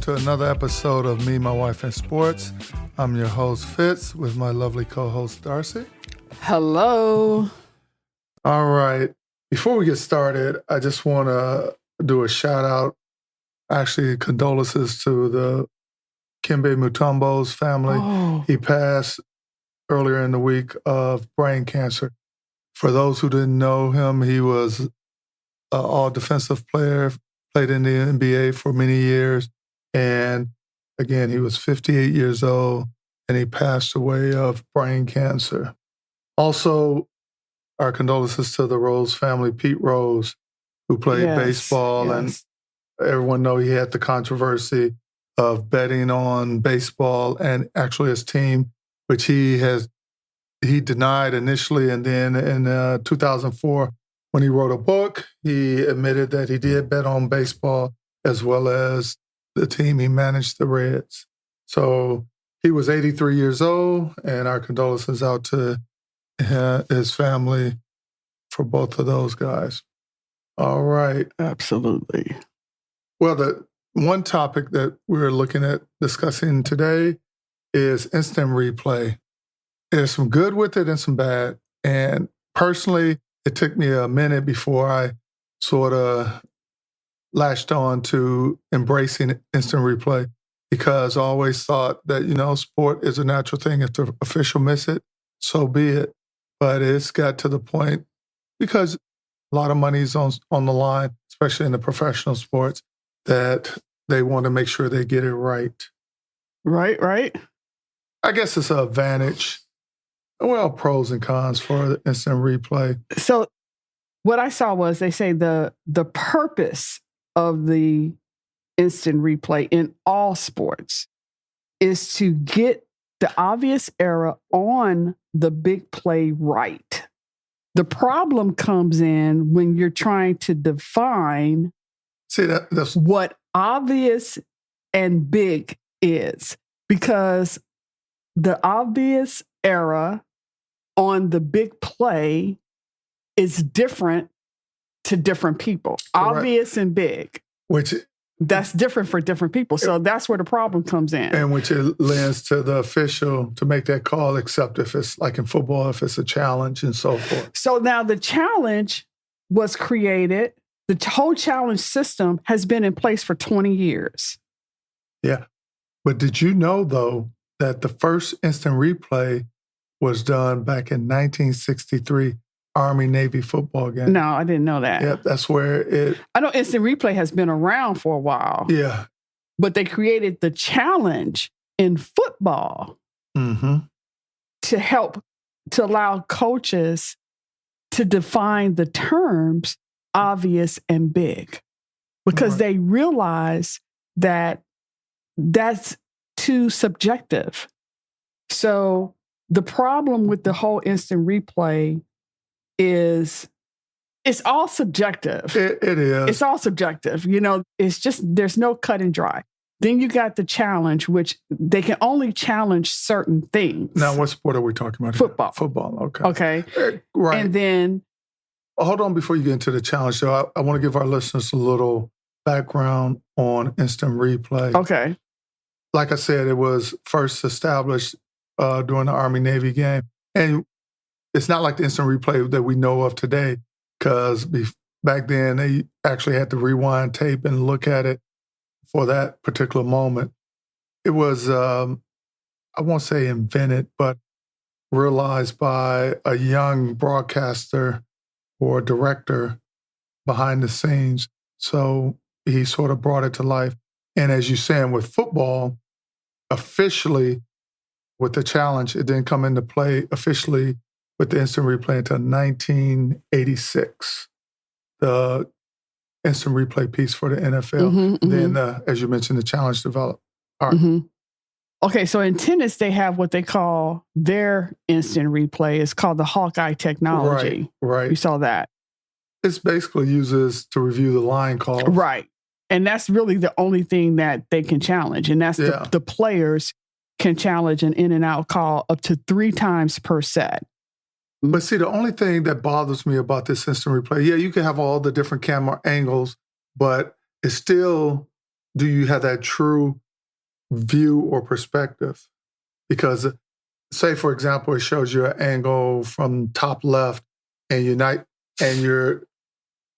to another episode of Me, My Wife, and Sports. I'm your host, Fitz, with my lovely co-host, Darcy. Hello. All right. Before we get started, I just want to do a shout out, actually condolences to the Kembe Mutombo's family. Oh. He passed earlier in the week of brain cancer. For those who didn't know him, he was an all-defensive player, played in the NBA for many years. And again, he was 58 years old and he passed away of brain cancer. Also, our condolences to the Rose family, Pete Rose, who played baseball. And everyone know he had the controversy of betting on baseball and actually his team, which he denied initially. And then in 2004, when he wrote a book, he admitted that he did bet on baseball as well as the team he managed, the Reds. So he was 83 years old, and our condolences out to his family for both of those guys. All right. Absolutely. Well, the one topic that we're looking at discussing today is instant replay. There's some good with it and some bad. And personally, it took me a minute before I sort of latched on to embracing instant replay, because I always thought that, sport is a natural thing. If the official miss it, so be it. But it's got to the point, because a lot of money's on the line, especially in the professional sports, that they want to make sure they get it right. Right. I guess it's an advantage. Well, pros and cons for the instant replay. So what I saw was they say the purpose of the instant replay in all sports is to get the obvious error on the big play right. The problem comes in when you're trying to define that's what obvious and big is, because the obvious error on the big play is different to different people. Correct. Obvious and big. That's different for different people. So that's where the problem comes in. And which it lends to the official to make that call, except if it's like in football, if it's a challenge and so forth. So now the challenge was created. The whole challenge system has been in place for 20 years. Yeah. But did you know, though, that the first instant replay was done back in 1963, Army-Navy football game? No, I didn't know that. Yep, that's where I know instant replay has been around for a while. Yeah. But they created the challenge in football to help, to allow coaches to define the terms obvious and big, because they realize that that's too subjective. So the problem with the whole instant replay is it's all subjective. It is. It's all subjective. It's just, there's no cut and dry. Then you got the challenge, which they can only challenge certain things. Now, what sport are we talking about? Football. Football, okay. Right. And then... Hold on before you get into the challenge, though. I want to give our listeners a little background on instant replay. Okay. Like I said, it was first established during the Army-Navy game. And it's not like the instant replay that we know of today, because back then they actually had to rewind tape and look at it for that particular moment. It was, I won't say invented, but realized by a young broadcaster or director behind the scenes. So he sort of brought it to life. And as you're saying, with football, officially with the challenge, it didn't come into play officially with the instant replay until 1986. The instant replay piece for the NFL. Then, as you mentioned, the challenge developed. All right. Okay, so in tennis, they have what they call their instant replay. It's called the Hawkeye technology. Right. You saw that. It's basically uses to review the line calls. Right. And that's really the only thing that they can challenge. And that's the players can challenge an in and out call up to 3 times per set. But see, the only thing that bothers me about this instant replay, you can have all the different camera angles, but it's still do you have that true view or perspective? Because say, for example, it shows you an angle from top left and you're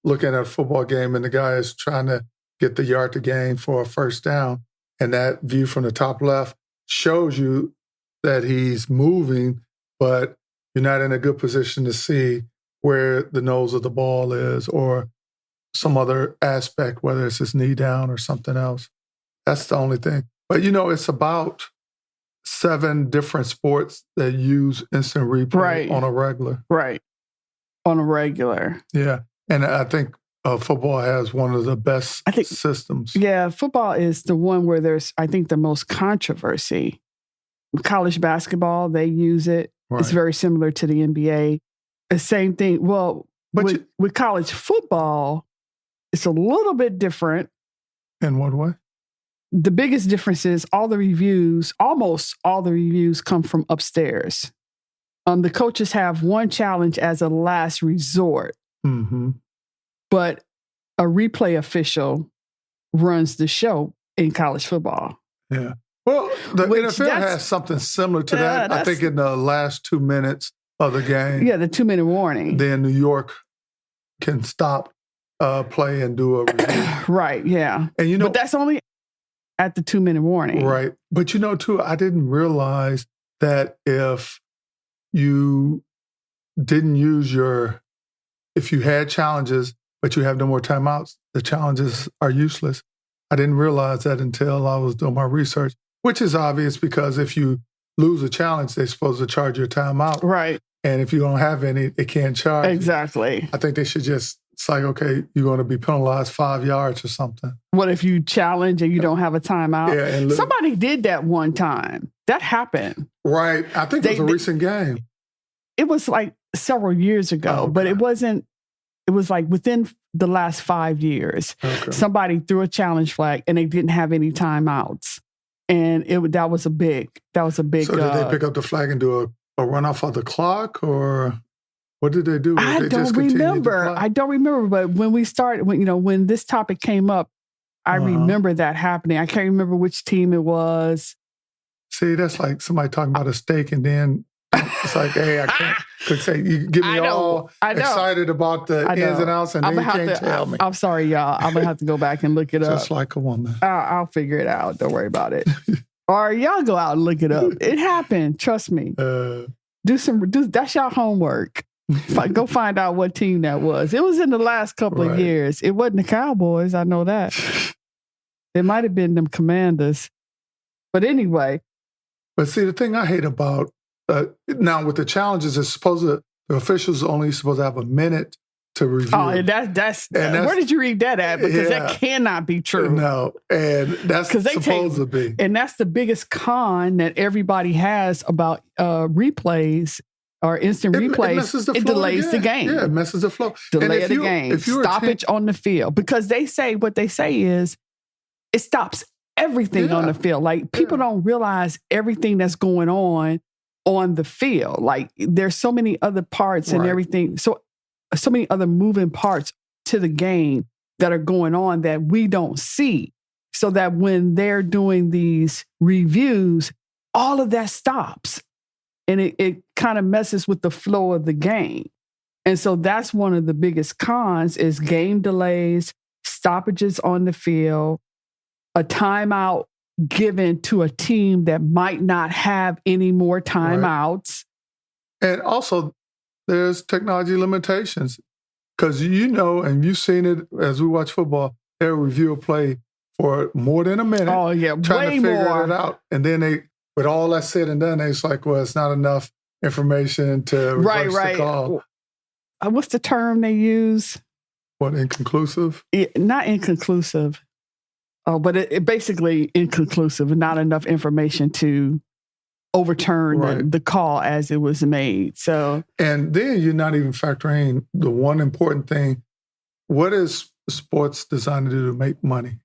looking at a football game and the guy is trying to get the yard to gain for a first down. And that view from the top left shows you that he's moving, but you're not in a good position to see where the nose of the ball is or some other aspect, whether it's his knee down or something else. That's the only thing. But, it's about 7 different sports that use instant replay on a regular. Right. On a regular. Yeah. And I think football has one of the best systems. Yeah, football is the one where there's, I think, the most controversy. College basketball, they use it. Right. It's very similar to the NBA. The same thing. Well, with college football, it's a little bit different. In what way? The biggest difference is almost all the reviews come from upstairs. The coaches have one challenge as a last resort. Mm-hmm. But a replay official runs the show in college football. Yeah. Well, the NFL has something similar to that. I think in the last 2 minutes of the game. Yeah, the 2-minute warning. Then New York can stop play and do a review. Right, yeah. And but that's only at the 2-minute warning. Right. But too, I didn't realize that if you didn't use if you had challenges, but you have no more timeouts, the challenges are useless. I didn't realize that until I was doing my research, which is obvious because if you lose a challenge, they're supposed to charge you a timeout. Right. And if you don't have any, they can't charge Exactly. you. I think they should it's like, okay, you're going to be penalized 5 yards or something. What if you challenge and you don't have a timeout? Yeah, and somebody did that one time. That happened. Right. I think it was a recent game. It was like several years ago, but it wasn't. It was like within the last 5 years, somebody threw a challenge flag and they didn't have any timeouts. And that was a big. So did they pick up the flag and do a run off of the clock, or what did they do? I don't remember. But when we started, when this topic came up, I remember that happening. I can't remember which team it was. See, that's like somebody talking about a steak and then it's like, hey, I can't. Could say you get me all excited about the ins and outs, and then you can't tell me. I'm sorry, y'all. I'm gonna have to go back and look it up. Just like a woman. I'll figure it out. Don't worry about it. Or y'all go out and look it up. It happened. Trust me. That's your homework. Go find out what team that was. It was in the last couple of years. It wasn't the Cowboys. I know that. It might have been them Commanders. But anyway. But see, the thing I hate about now with the challenges, it's the officials only supposed to have a minute to review. Oh, that's where did you read that at? Because that cannot be true. No, and that's supposed to be. And that's the biggest con that everybody has about replays or instant replays. It delays the game. Yeah, it messes the flow. Delay the game. Stoppage on the field. Because what they say is it stops everything on the field. Like people don't realize everything that's going on the field. Like there's so many other parts and everything. So many other moving parts to the game that are going on that we don't see. So that when they're doing these reviews, all of that stops. And it kind of messes with the flow of the game. And so that's one of the biggest cons is game delays, stoppages on the field, a timeout given to a team that might not have any more timeouts. And also, there's technology limitations because and you've seen it as we watch football, they'll review a play for more than a minute. Oh, yeah, trying to figure more. it out. And then with all that said and done, it's like, well, it's not enough information to reverse the call. What's the term they use? What, inconclusive? Not inconclusive. Oh, but it basically inconclusive, not enough information to overturn the call as it was made. So, and then you're not even factoring the one important thing. What is sports designed to do to make money,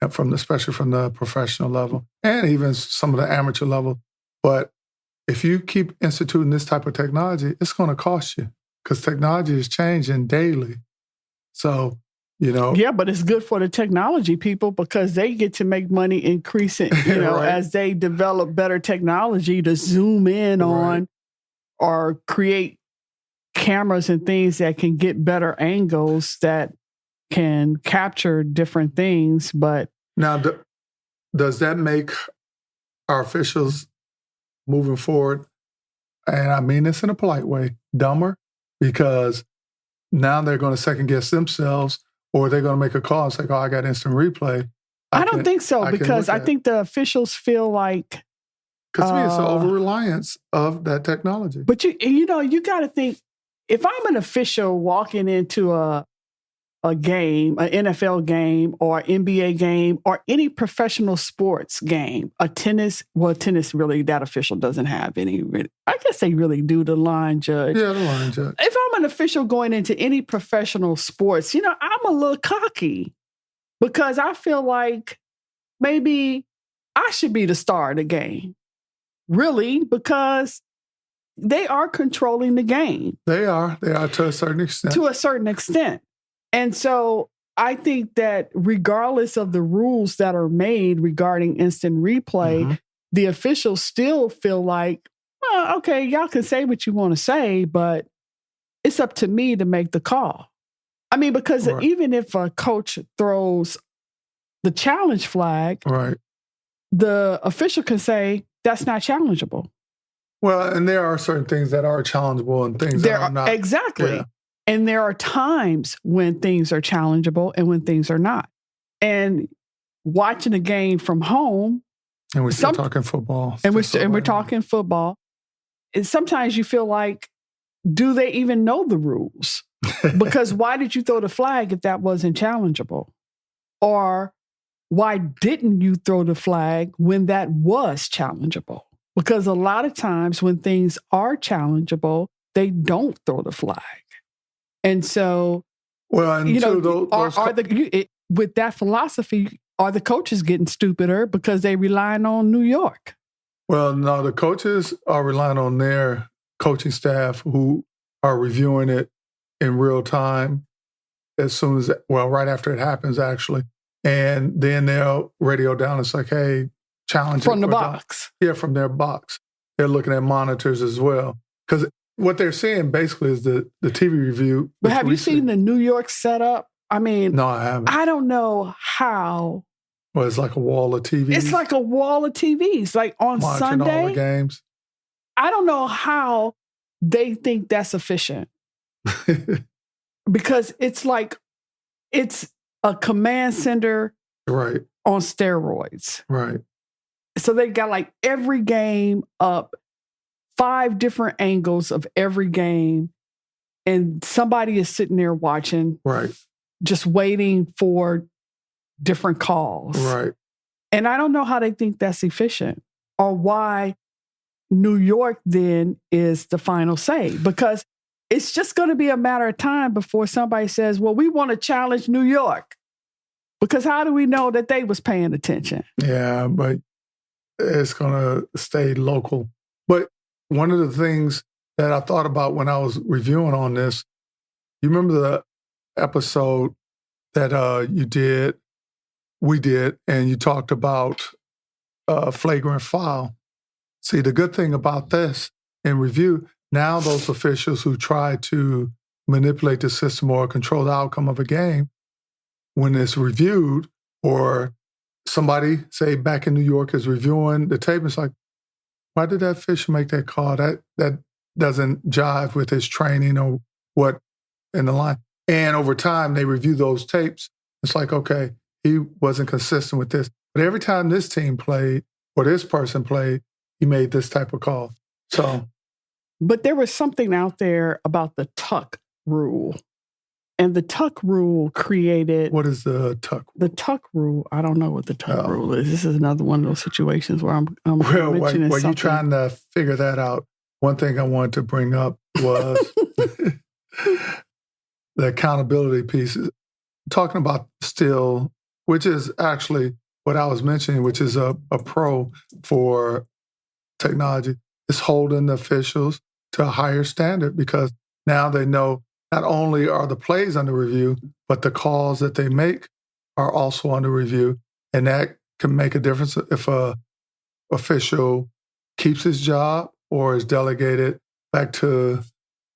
especially from the professional level and even some of the amateur level? But if you keep instituting this type of technology, it's going to cost you because technology is changing daily. So Yeah, but it's good for the technology people because they get to make money increasing, Right. as they develop better technology to zoom in on or create cameras and things that can get better angles that can capture different things. But Now, does that make our officials moving forward, and I mean this in a polite way, dumber? Because now they're going to second guess themselves, or they're going to make a call and say, "Oh, I got instant replay." I don't think so, because I think the officials feel like, because to me, it's an over-reliance of that technology. But you got to think, if I'm an official walking into a game, an NFL game or NBA game or any professional sports game, tennis really, that official doesn't have any, I guess they really do, the line judge. Yeah, the line judge. If I'm an official going into any professional sports, I'm a little cocky because I feel like maybe I should be the star of the game. Really, because they are controlling the game. They are to a certain extent. And so I think that regardless of the rules that are made regarding instant replay, the officials still feel like, okay, y'all can say what you want to say, but it's up to me to make the call. I mean, because even if a coach throws the challenge flag, the official can say, that's not challengeable. Well, and there are certain things that are challengeable and things that are not. Exactly. Yeah. And there are times when things are challengeable and when things are not. And watching a game from home. And we're still talking football. And we're talking football. And sometimes you feel like, do they even know the rules? Because why did you throw the flag if that wasn't challengeable? Or why didn't you throw the flag when that was challengeable? Because a lot of times when things are challengeable, they don't throw the flag. And so, well, and with that philosophy, are the coaches getting stupider because they relying on New York? Well, no, the coaches are relying on their coaching staff who are reviewing it in real time right after it happens, actually. And then they'll radio down. It's like, hey, challenge from the box. Yeah, from their box. They're looking at monitors as well. Because what they're seeing basically is the TV review. But have you seen the New York setup? I mean, no, I haven't. I don't know how. Well, it's like a wall of TVs. It's like a wall of TVs. Like on monitoring Sunday, all the games. I don't know how they think that's efficient. Because it's a command center on steroids. Right. So they got like every game up, 5 different angles of every game. And somebody is sitting there watching. Right. Just waiting for different calls. Right. And I don't know how they think that's efficient or why New York then is the final say, because it's just going to be a matter of time before somebody says, well, we want to challenge New York. Because how do we know that they was paying attention? Yeah, but it's going to stay local. But one of the things that I thought about when I was reviewing on this, you remember the episode that we did, and you talked about flagrant foul. See, the good thing about this in review, now those officials who try to manipulate the system or control the outcome of a game, when it's reviewed, or somebody, say back in New York, is reviewing the tape, it's like, why did that official make that call? That doesn't jive with his training or what in the line. And over time, they review those tapes. It's like, okay, he wasn't consistent with this. But every time this team played or this person played, he made this type of call. So, but there was something out there about the tuck rule. And the tuck rule created... What is the tuck rule? The tuck rule, I don't know what the tuck rule is. This is another one of those situations where I'm well, mentioning while something. You're trying to figure that out, one thing I wanted to bring up was the accountability pieces. Talking about still, which is actually what I was mentioning, which is a pro for technology, is holding the officials to a higher standard, because now they know not only are the plays under review, but the calls that they make are also under review. And that can make a difference if a official keeps his job or is delegated back to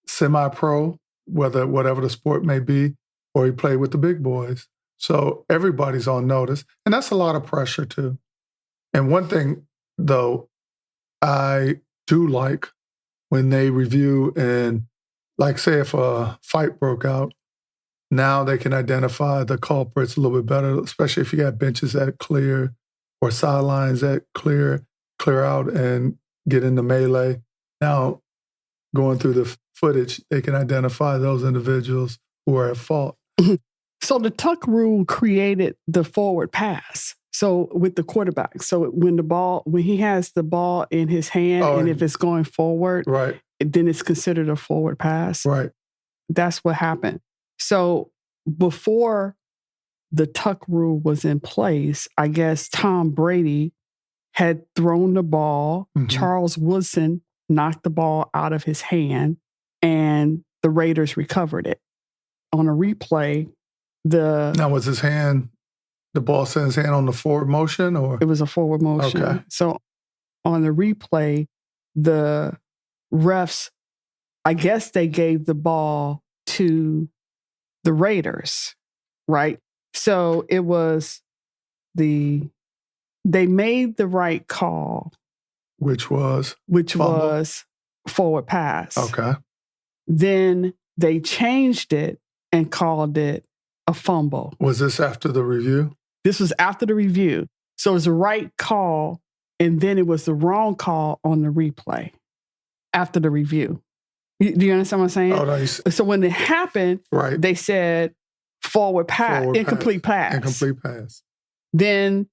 semi-pro, whatever the sport may be, or he played with the big boys. So everybody's on notice. And that's a lot of pressure too. And one thing, though, I do like when they review and, like, say if a fight broke out, now they can identify the culprits a little bit better, especially if you got benches that clear or sidelines that clear out and get into melee. Now, going through the footage, they can identify those individuals who are at fault. So the tuck rule created the forward pass. So with the quarterback, so when he has the ball in his hand, and if it's going forward, right, then it's considered a forward pass. Right. That's what happened. So before the tuck rule was in place, I guess Tom Brady had thrown the ball. Mm-hmm. Charles Woodson knocked the ball out of his hand, and the Raiders recovered it. On a replay, now was his hand, the ball set his hand on the forward motion, or? It was a forward motion. Okay. So on the replay, the refs, I guess they gave the ball to the Raiders, right? So it was they made the right call. Which was forward pass. Okay. Then they changed it and called it a fumble. Was this after the review? This was after the review. So it was the right call, and then it was the wrong call on the replay after the review. Do you understand what I'm saying? Oh, no, so when it happened, right, they said forward pass, incomplete pass. Incomplete pass. Then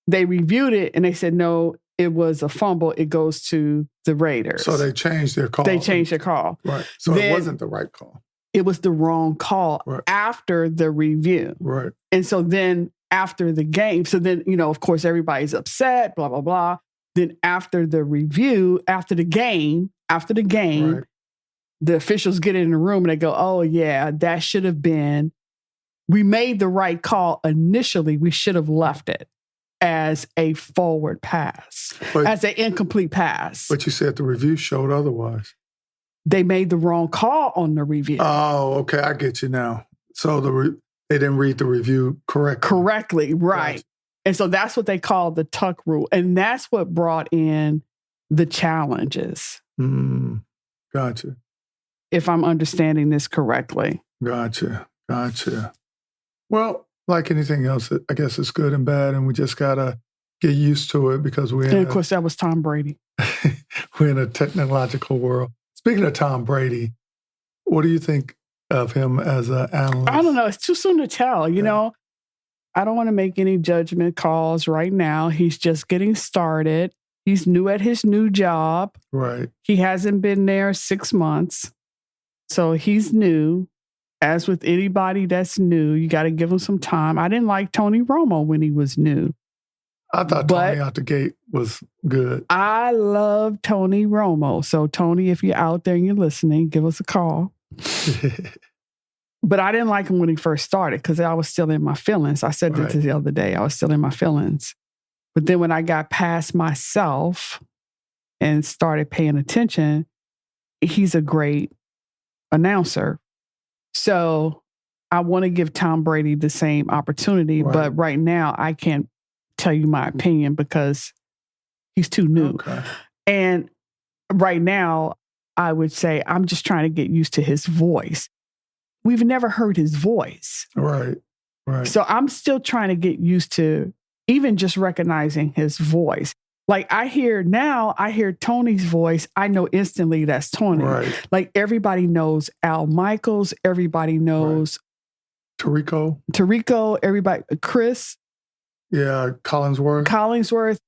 they reviewed it, and they said, no, it was a fumble. It goes to the Raiders. So they changed their call. Right. So then, it wasn't the right call. It was the wrong call after the review. Right. And so then after the game, so then, of course, everybody's upset, blah, blah, blah. Then after the review, after the game, right, the officials get in the room and they go, oh, yeah, that should have been, we made the right call initially. We should have left it as a forward pass, as an incomplete pass. But you said the review showed otherwise. They made the wrong call on the review. Oh, okay. I get you now. So they didn't read the review correctly. Correctly, right. Gotcha. And so that's what they call the tuck rule. And that's what brought in the challenges. Gotcha. If I'm understanding this correctly. Gotcha. Well, like anything else, I guess it's good and bad, and we just got to get used to it because and of course, that was Tom Brady. We're in a technological world. Speaking of Tom Brady, what do you think of him as an analyst? I don't know. It's too soon to tell. You know, I don't want to make any judgment calls right now. He's just getting started. He's new at his new job. Right. He hasn't been there 6 months. So he's new. As with anybody that's new, you got to give him some time. I didn't like Tony Romo when he was new. I thought Tony out the gate was good. I love Tony Romo. So, Tony, if you're out there and you're listening, give us a call. But I didn't like him when he first started because I was still in my feelings. I said this the other day. I was still in my feelings. But then when I got past myself and started paying attention, he's a great announcer. So I want to give Tom Brady the same opportunity. Right. But right now, I can't tell you my opinion because he's too new. Okay. And right now, I would say I'm just trying to get used to his voice. We've never heard his voice. Right. So I'm still trying to get used to even just recognizing his voice. Like I hear Tony's voice. I know instantly that's Tony. Right. Like everybody knows Al Michaels. Everybody knows Tirico. Everybody, Chris. Yeah, Collinsworth.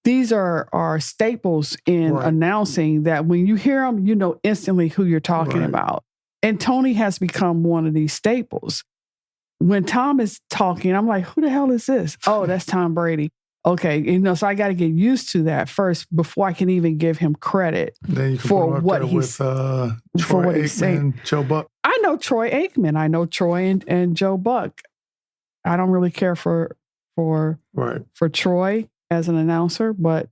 These are staples in announcing that when you hear them, you know instantly who you're talking about. And Tony has become one of these staples. When Tom is talking, I'm like, who the hell is this? Oh, that's Tom Brady. okay, so I got to get used to that first before I can even give him credit Then you can for put him up what there he's with for Troy what he's saying. Aikman, Joe Buck. I know Troy Aikman. I know Troy and Joe Buck. I don't really care for Troy as an announcer, but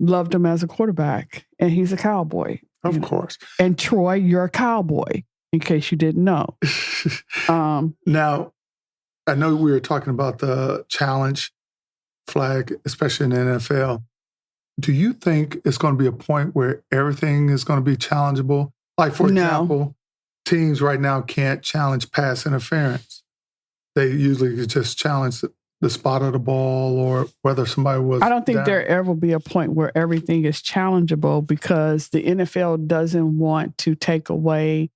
loved him as a quarterback, and he's a Cowboy. Of course. And Troy, you're a Cowboy, in case you didn't know. Now, I know we were talking about the challenge flag, especially in the NFL. Do you think it's going to be a point where everything is going to be challengeable? Like, for example, teams right now can't challenge pass interference. They usually just challenge the spot of the ball or whether somebody was I don't think down. there ever be a point where everything is challengeable because the NFL doesn't want to take away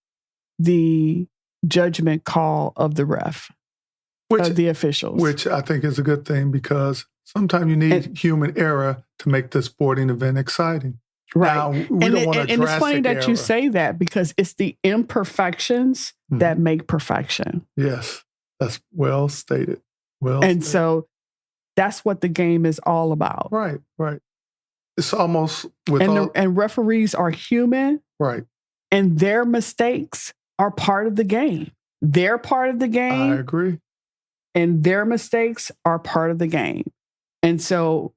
the judgment call of the ref, of the officials. Which I think is a good thing because sometimes you need human error to make the sporting event exciting. Right. Now, we don't want a drastic and it's funny that error. you say that because it's the imperfections that make perfection. Yes, that's well stated. So that's what the game is all about. Right. It's almost with and referees are human. Right. And their mistakes are part of the game. They're part of the game. I agree. And their mistakes are part of the game. And so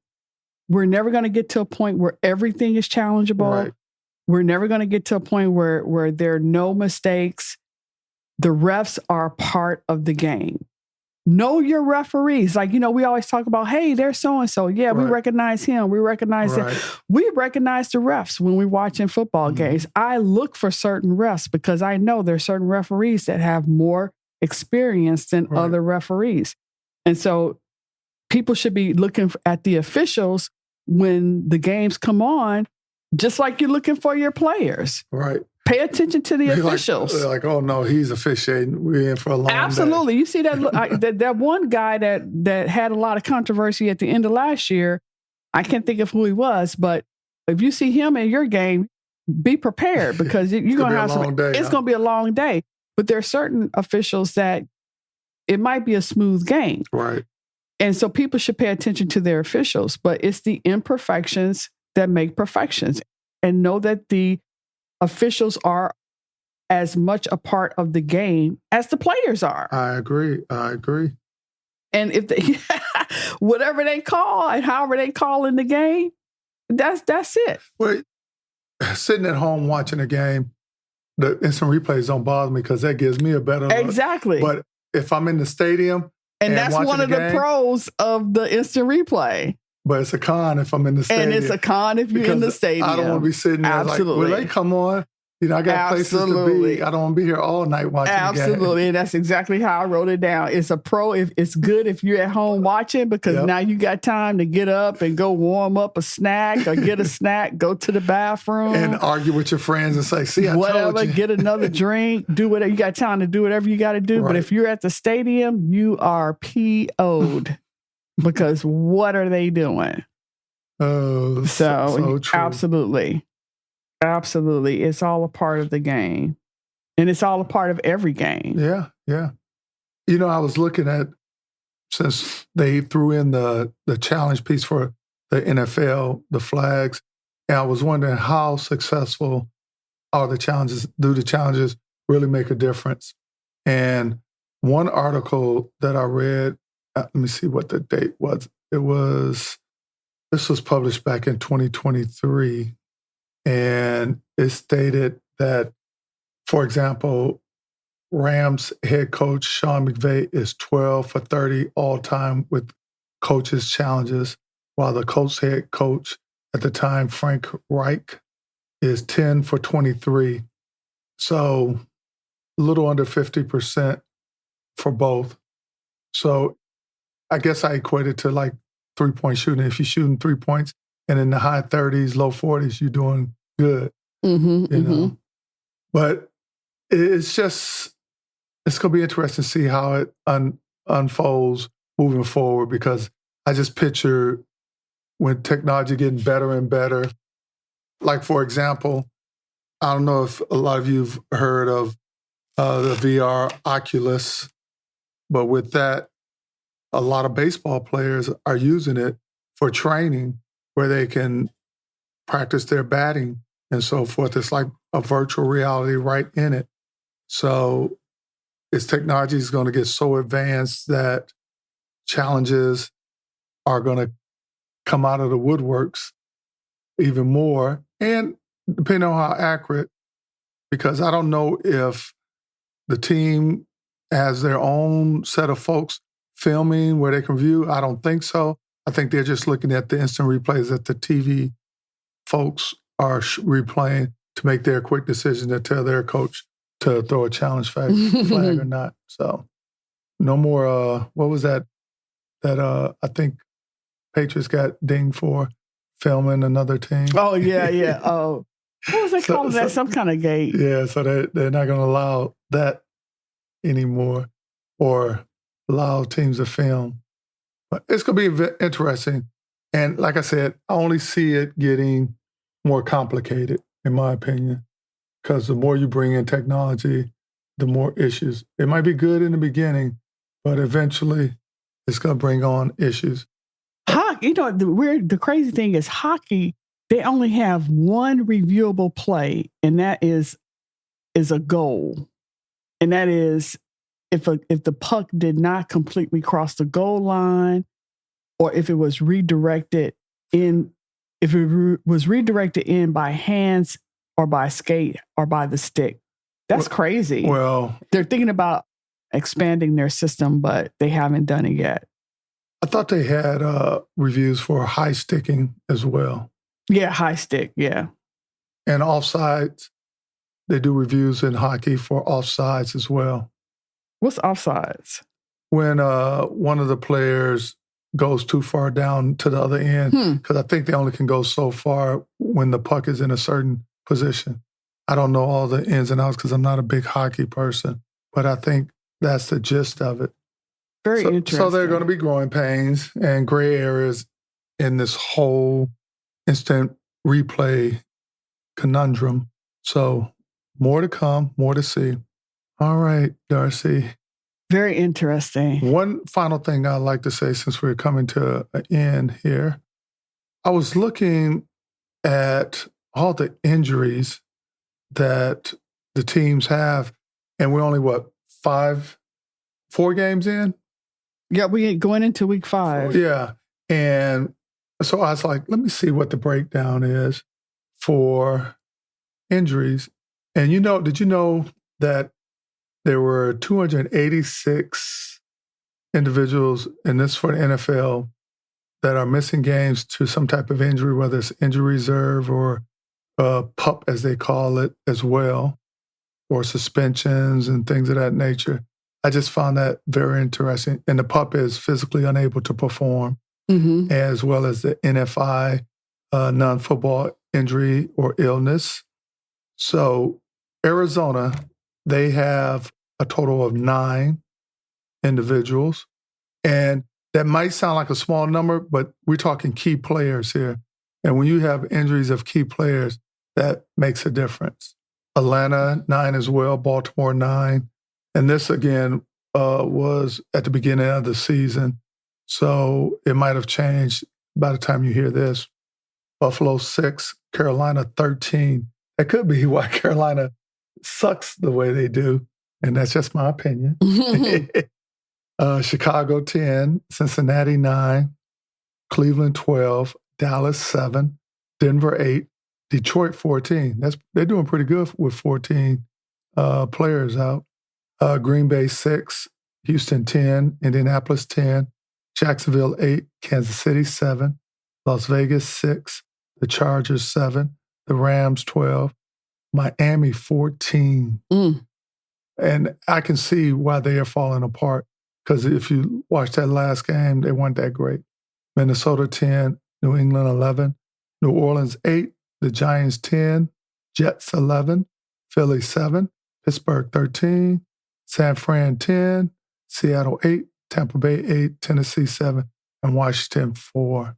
we're never going to get to a point where everything is challengeable. Right. We're never going to get to a point where there are no mistakes. The refs are part of the game. Know your referees. Like, we always talk about, hey, there's so-and-so. Yeah, we recognize him. We recognize them. We recognize the refs when we're watching football games. I look for certain refs because I know there's certain referees that have more experience than other referees. And so people should be looking at the officials when the games come on, just like you're looking for your players. Right. Pay attention to the officials. Like, oh no, he's officiating. We're in for a long Absolutely. day. You see that one guy that had a lot of controversy at the end of last year. I can't think of who he was, but if you see him in your game, be prepared because you're going to have it's going to be a long day. But there are certain officials that it might be a smooth game. Right. And so people should pay attention to their officials, but it's the imperfections that make perfections, and know that the officials are as much a part of the game as the players are. I agree. And if they, whatever they call and however they call in the game, that's it. Well, sitting at home watching a game, the instant replays don't bother me because that gives me a better look. Exactly. But if I'm in the stadium and that's one of the pros of the instant replay. But it's a con if I'm in the stadium. And it's a con if you're in the stadium. I don't want to be sitting there like, will they come on? I got places to be. I don't want to be here all night watching the game. Absolutely. And that's exactly how I wrote it down. It's a pro. It's good if you're at home watching because now you got time to get up and go warm up a snack or get a snack, go to the bathroom. And argue with your friends and say, see, I whatever, told you. Get another drink, do whatever. You got time to do whatever you got to do. Right. But if you're at the stadium, you are PO'd because what are they doing? Oh, so true. Absolutely. It's all a part of the game. And it's all a part of every game. Yeah. I was looking at, since they threw in the challenge piece for the NFL, the flags, and I was wondering how successful are the challenges, do the challenges really make a difference? And one article that I read, let me see what the date was. This was published back in 2023. And it stated that, for example, Rams head coach Sean McVay is 12 for 30 all time with coaches' challenges, while the Colts head coach at the time, Frank Reich, is 10 for 23. So a little under 50% for both. So I guess I equate it to like 3-point shooting. If you're shooting 3 points and in the high 30s, low 40s, you're doing good. Know. But it's going to be interesting to see how it unfolds moving forward, because I just picture when technology getting better and better. Like, for example, I don't know if a lot of you've heard of the VR Oculus, but with that, a lot of baseball players are using it for training where they can practice their batting and so forth. It's like a virtual reality right in it. So its technology is going to get so advanced that challenges are going to come out of the woodworks even more. And depending on how accurate, because I don't know if the team has their own set of folks filming where they can view. I don't think so. I think they're just looking at the instant replays that the TV folks are replaying to make their quick decision to tell their coach to throw a challenge flag or not. So no more, what was that I think Patriots got dinged for filming another team. Oh, yeah. Oh, what was they calling that? Some kind of gate. Yeah, so they're not going to allow that anymore or allow teams to film. But it's going to be interesting. And like I said, I only see it getting more complicated, in my opinion, because the more you bring in technology, the more issues. It might be good in the beginning, but eventually it's going to bring on issues. Hockey, the crazy thing is hockey, they only have one reviewable play, and that is a goal. And that is if the puck did not completely cross the goal line, or if it was redirected in by hands or by skate or by the stick. That's crazy. Well, they're thinking about expanding their system, but they haven't done it yet. I thought they had reviews for high sticking as well. Yeah, high stick, yeah. And offsides, they do reviews in hockey for offsides as well. What's offsides? When one of the players goes too far down to the other end, because I think they only can go so far when the puck is in a certain position. I don't know all the ins and outs because I'm not a big hockey person, but I think that's the gist of it. Very interesting. So there are going to be growing pains and gray areas in this whole instant replay conundrum. So more to come, more to see. All right, Darcy. Very interesting. One final thing I'd like to say since we're coming to an end here. I was looking at all the injuries that the teams have, and we're only, 4 games in? Yeah, we're going into week 5. Yeah. And so I was like, let me see what the breakdown is for injuries. And did you know that there were 286 individuals in this for the NFL that are missing games to some type of injury, whether it's injury reserve or PUP, as they call it, as well, or suspensions and things of that nature. I just found that very interesting. And the PUP is physically unable to perform, as well as the NFI, non-football injury or illness. So Arizona, they have a total of 9 individuals. And that might sound like a small number, but we're talking key players here. And when you have injuries of key players, that makes a difference. Atlanta, 9 as well, Baltimore, 9. And this, again, was at the beginning of the season. So it might have changed by the time you hear this. Buffalo, 6, Carolina, 13. That could be why Carolina sucks the way they do. And that's just my opinion. Chicago, 10, Cincinnati, 9, Cleveland, 12, Dallas, 7, Denver, 8, Detroit, 14. They're doing pretty good with 14 players out. Green Bay, 6, Houston, 10, Indianapolis, 10, Jacksonville, 8, Kansas City, 7, Las Vegas, 6, the Chargers, 7, the Rams, 12, Miami, 14. And I can see why they are falling apart, because if you watch that last game, they weren't that great. Minnesota, 10, New England, 11, New Orleans, 8, the Giants, 10, Jets, 11, Philly, 7, Pittsburgh, 13, San Fran, 10, Seattle, 8, Tampa Bay, 8, Tennessee, 7, and Washington, 4.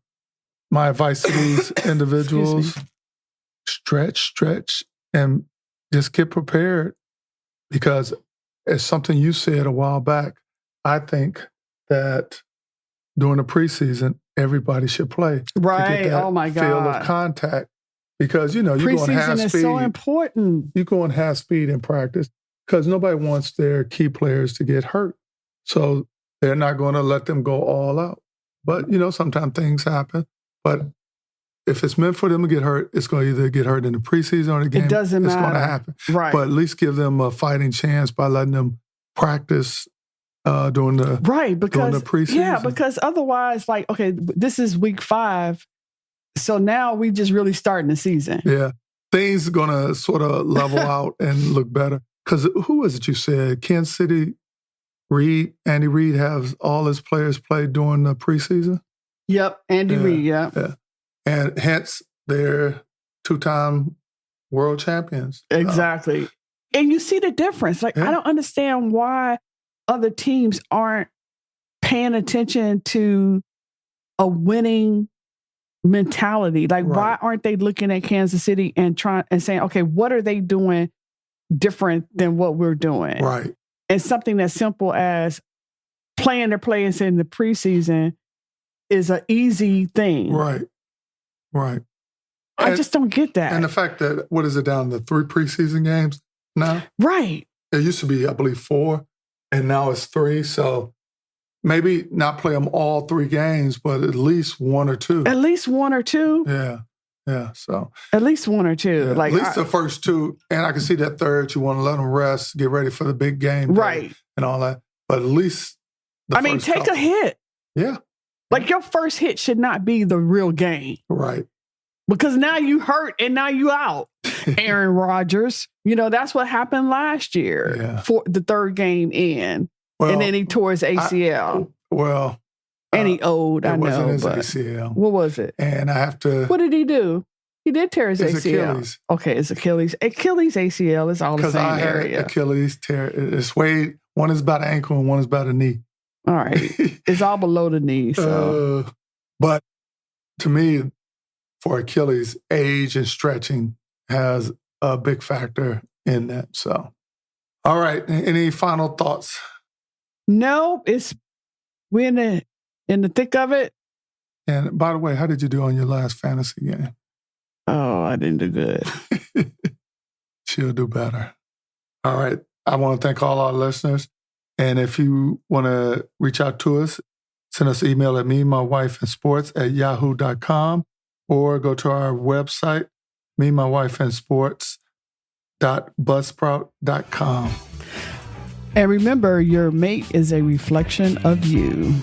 My advice to these individuals, stretch, and just get prepared, because it's something you said a while back. I think that during the preseason, everybody should play. Right. To get that Oh my feel God. of contact. Because, you're going half Preseason is speed. so important. You're going half speed in practice because nobody wants their key players to get hurt. So they're not going to let them go all out. But, sometimes things happen. But if it's meant for them to get hurt, it's going to either get hurt in the preseason or the game. It doesn't matter. It's going to happen. Right. But at least give them a fighting chance by letting them practice during the preseason. Yeah, because otherwise, like, okay, this is week 5. So now we just really starting the season. Yeah. Things are going to sort of level out and look better. Because who was it you said? Kansas City, Andy Reid has all his players play during the preseason? Yep, Andy Reid, yeah. And hence, they're 2-time world champions. Exactly. And you see the difference. Like, I don't understand why other teams aren't paying attention to a winning mentality. Like, why aren't they looking at Kansas City and saying, okay, what are they doing different than what we're doing? Right. And something as simple as playing their players in the preseason is an easy thing. Right. I just don't get that. And the fact that, what is it, down to 3 preseason games now? Right. It used to be, I believe, 4, and now it's 3. So maybe not play them all 3 games, but at least 1 or 2. At least 1 or 2? Yeah. So at least 1 or 2. Yeah, like at least the first 2. And I can see that third, you want to let them rest, get ready for the big game. Right. And all that. But at least take a hit. Yeah. Like, your first hit should not be the real game. Right. Because now you hurt and now you out. Aaron Rodgers, that's what happened last year for the 3rd game in. Well, and then he tore his ACL. And he owed, I know. It wasn't his ACL. What was it? And I have to... What did he do? He did tear his ACL. Achilles. Okay, it's Achilles. Achilles ACL is all the same area. Because I had Achilles tear. It's way... One is about an ankle and one is about a knee. All right. It's all below the knee. So. But to me, for Achilles, age and stretching has a big factor in that. So, all right. Any final thoughts? No, we're in the thick of it. And by the way, how did you do on your last fantasy game? Oh, I didn't do good. She'll do better. All right. I want to thank all our listeners. And if you want to reach out to us, send us an email at memywifeandsports@yahoo.com or go to our website, memywifeandsports.buzzsprout.com. And remember, your mate is a reflection of you.